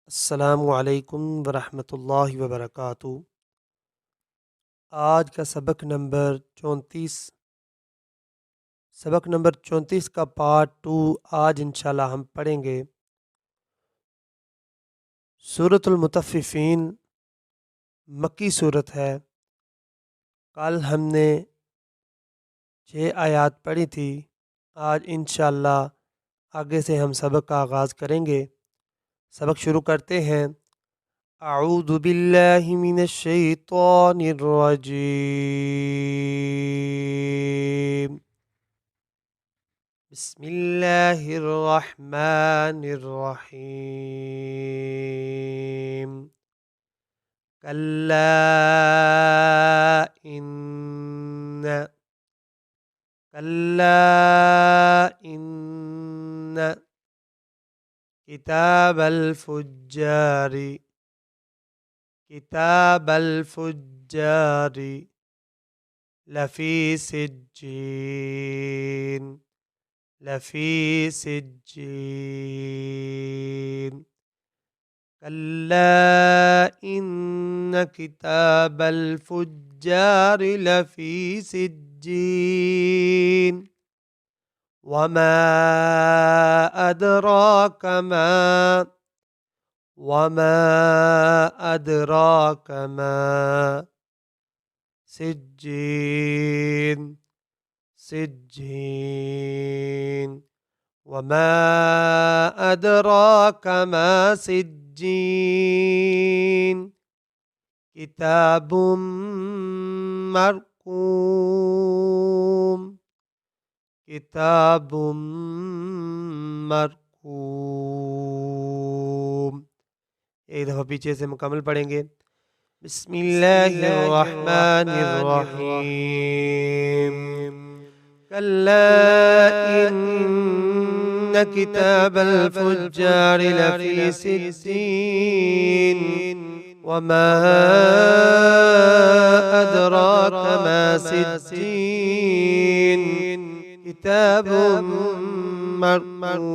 अस्सलामु अलैकुम वरहमतुल्लाहि वबरकातुहू। आज का सबक नंबर 34 का पार्ट 2 आज इंशाल्लाह हम पढ़ेंगे। सूरतुल मुतफ़्फ़िफ़ीन मक्की सूरत है। कल हमने 6 आयत पढ़ी थी। आज इंशाल्लाह आगे से हम सबक का आगाज़ करेंगे। सबक शुरू करते हैं। अऊज़ु बिल्लाहि मिनश शैतानिर रजीम। बिस्मिल्लाहिर्रहमानिर्रहीम। कल्ला इन्न कल्ला इन्न किताबल फुज्जारी लफ़ी सिज्जीन। कल्ला इन्न किताबल फुज्जारि लफ़ी सिज्जीन। वमा अदराक मा सिज्जीन सिज्जीन। वमा अदराक मा सिज्जीन। किताबुम मरकूम किताबुम मरकूम। एक दफ़ा पीछे से मुकम्मल पढ़ेंगे। बिस्मिल्लाहिर्रहमानिर्रहीम। कल्ला इन्न किताबल फुज्जारि लफ़ी सिज्जीन। वमा अदराक मा सिज्जीन। किताबुम मरकूम।